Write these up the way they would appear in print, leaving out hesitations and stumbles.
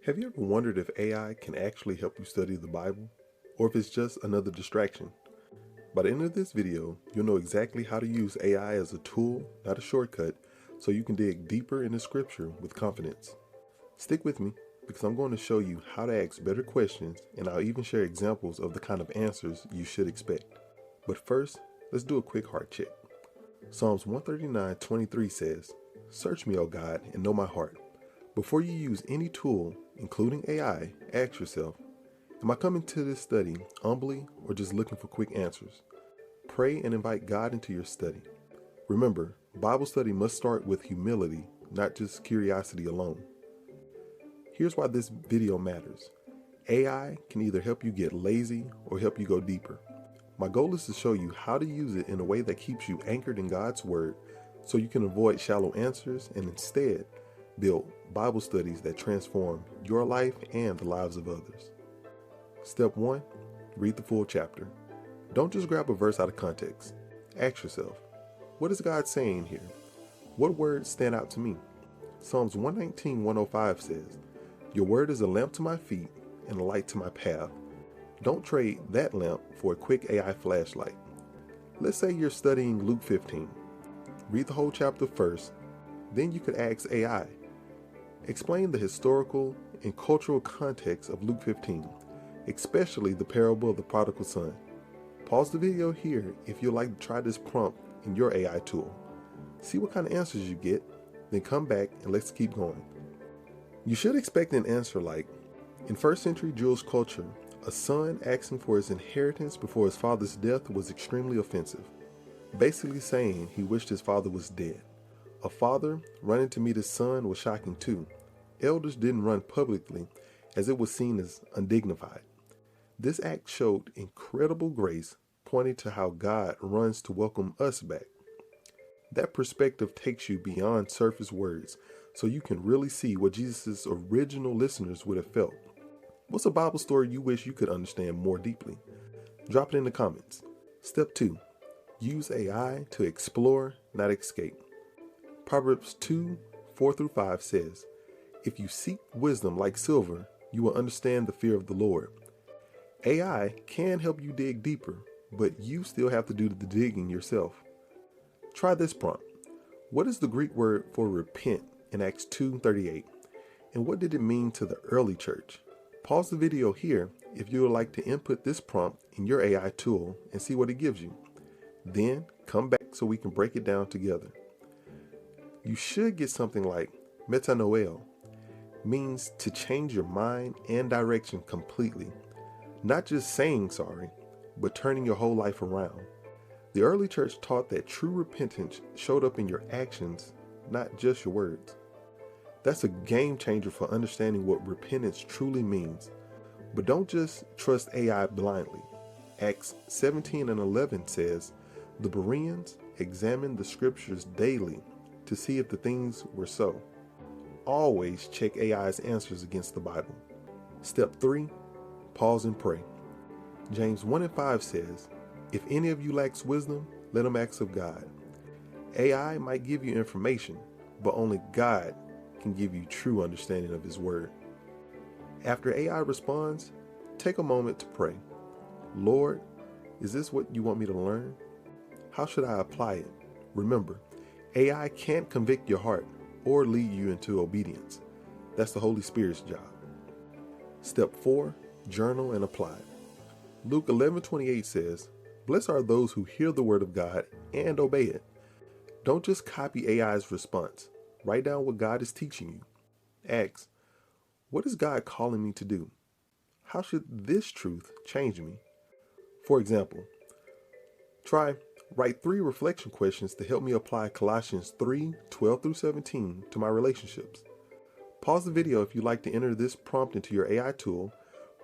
Have you ever wondered if AI can actually help you study the Bible, or if it's just another distraction? By the end of this video, you'll know exactly how to use AI as a tool, not a shortcut, so you can dig deeper into Scripture with confidence. Stick with me, because I'm going to show you how to ask better questions, and I'll even share examples of the kind of answers you should expect. But first, let's do a quick heart check. Psalms 139:23 says, "Search me, O God, and know my heart." Before you use any tool, including AI, ask yourself, am I coming to this study humbly or just looking for quick answers? Pray and invite God into your study. Remember, Bible study must start with humility, not just curiosity alone. Here's why this video matters. AI can either help you get lazy or help you go deeper. My goal is to show you how to use it in a way that keeps you anchored in God's Word so you can avoid shallow answers and instead build Bible studies that transform your life and the lives of others. Step 1. Read the full chapter. Don't just grab a verse out of context. Ask yourself, what is God saying here? What words stand out to me? Psalms 119:105 says, "Your word is a lamp to my feet and a light to my path." Don't trade that lamp for a quick AI flashlight. Let's say you're studying Luke 15. Read the whole chapter first, then you could ask AI. Explain the historical and cultural context of Luke 15, especially the parable of the prodigal son. Pause the video here if you'd like to try this prompt in your AI tool. See what kind of answers you get, then come back and let's keep going. You should expect an answer like, in first century Jewish culture, a son asking for his inheritance before his father's death was extremely offensive, basically saying he wished his father was dead. A father running to meet his son was shocking too. Elders didn't run publicly as it was seen as undignified. This act showed incredible grace, pointing to how God runs to welcome us back. That perspective takes you beyond surface words so you can really see what Jesus' original listeners would have felt. What's a Bible story you wish you could understand more deeply? Drop it in the comments. Step 2. Use AI to explore, not escape. Proverbs 2:4-5 says, "If you seek wisdom like silver, you will understand the fear of the Lord." AI can help you dig deeper, but you still have to do the digging yourself. Try this prompt. What is the Greek word for repent in Acts 2:38? And what did it mean to the early church? Pause the video here if you would like to input this prompt in your AI tool and see what it gives you. Then come back so we can break it down together. You should get something like metanoeō, means to change your mind and direction completely. Not just saying sorry, but turning your whole life around. The early church taught that true repentance showed up in your actions, not just your words. That's a game changer for understanding what repentance truly means. But don't just trust AI blindly. Acts 17:11 says, "The Bereans examined the scriptures daily to see if the things were so." Always check AI's answers against the Bible. Step 3. Pause and pray. James 1:5 says, "If any of you lacks wisdom, let him ask of God." AI might give you information, but only God can give you true understanding of His Word. After AI responds, take a moment to pray. Lord, is this what you want me to learn? How should I apply it? Remember, AI can't convict your heart or lead you into obedience. That's the Holy Spirit's job. Step 4. Journal and apply. Luke 11:28 says, "Blessed are those who hear the word of God and obey it." Don't just copy AI's response. Write down what God is teaching you. Ask, what is God calling me to do? How should this truth change me? For example, write 3 reflection questions to help me apply Colossians 3:12-17 to my relationships. Pause the video if you'd like to enter this prompt into your AI tool,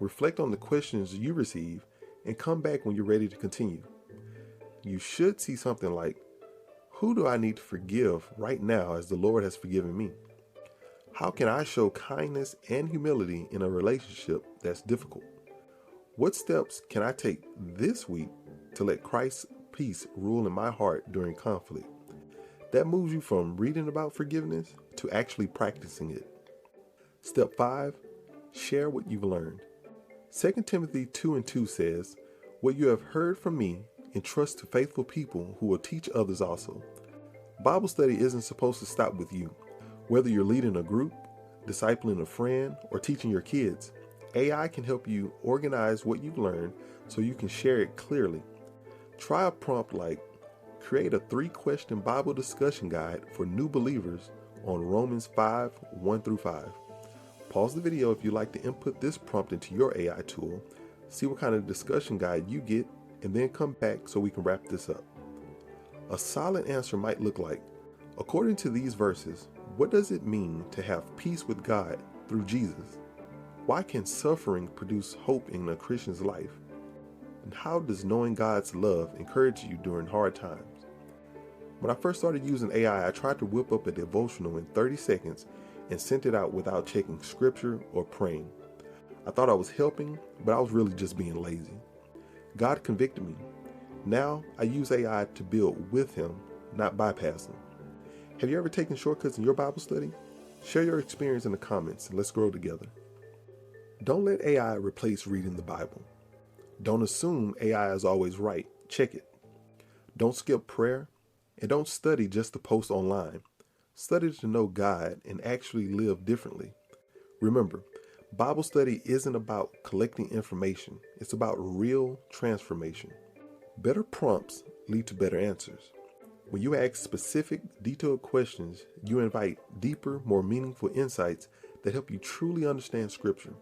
reflect on the questions you receive, and come back when you're ready to continue. You should see something like, who do I need to forgive right now as the Lord has forgiven me? How can I show kindness and humility in a relationship that's difficult? What steps can I take this week to let Christ's peace rule in my heart during conflict? That moves you from reading about forgiveness to actually practicing it. Step 5, Share what you've learned. 2 Timothy 2:2 says, "What you have heard from me, entrust to faithful people who will teach others also." Bible study isn't supposed to stop with you. Whether you're leading a group, discipling a friend, or teaching your kids, AI can help you organize what you've learned so you can share it clearly. Try a prompt like, create a 3-question Bible discussion guide for new believers on Romans 5:1-5. Pause the video if you'd like to input this prompt into your AI tool, see what kind of discussion guide you get, and then come back so we can wrap this up. A solid answer might look like, according to these verses, what does it mean to have peace with God through Jesus? Why can suffering produce hope in a Christian's life? And how does knowing God's love encourage you during hard times? When I first started using AI, I tried to whip up a devotional in 30 seconds and sent it out without checking scripture or praying. I thought I was helping, but I was really just being lazy. God convicted me. Now I use AI to build with Him, not bypass Him. Have you ever taken shortcuts in your Bible study? Share your experience in the comments and let's grow together. Don't let AI replace reading the Bible. Don't assume AI is always right. Check it. Don't skip prayer, and don't study just to post online. Study to know God and actually live differently. Remember, Bible study isn't about collecting information. It's about real transformation. Better prompts lead to better answers. When you ask specific, detailed questions, you invite deeper, more meaningful insights that help you truly understand Scripture.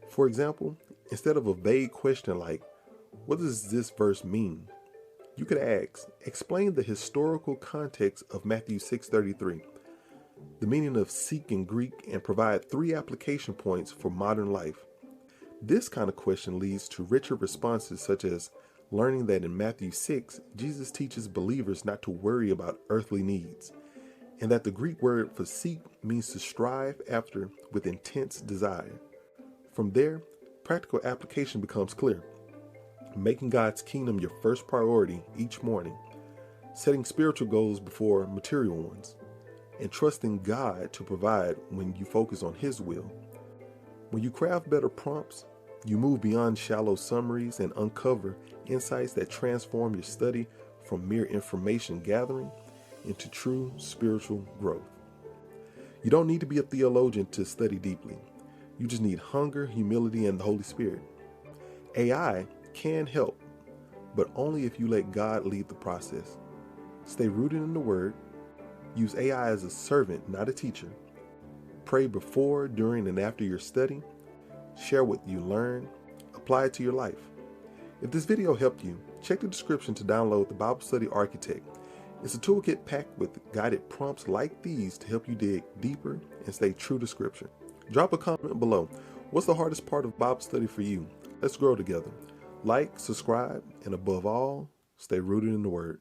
For example, instead of a vague question like, what does this verse mean? You could ask, explain the historical context of Matthew 6:33, the meaning of seek in Greek, and provide 3 application points for modern life. This kind of question leads to richer responses, such as learning that in Matthew 6, Jesus teaches believers not to worry about earthly needs, and that the Greek word for seek means to strive after with intense desire. From there, practical application becomes clear. Making God's kingdom your first priority each morning, setting spiritual goals before material ones, and trusting God to provide when you focus on His will. When you craft better prompts, you move beyond shallow summaries and uncover insights that transform your study from mere information gathering into true spiritual growth. You don't need to be a theologian to study deeply. You just need hunger, humility, and the Holy Spirit. AI can help, but only if you let God lead the process. Stay rooted in the Word. Use AI as a servant, not a teacher. Pray before, during, and after your study. Share what you learn. Apply it to your life. If this video helped you, check the description to download the Bible Study Architect. It's a toolkit packed with guided prompts like these to help you dig deeper and stay true to Scripture. Drop a comment below. What's the hardest part of Bible study for you? Let's grow together. Like, subscribe, and above all, stay rooted in the Word.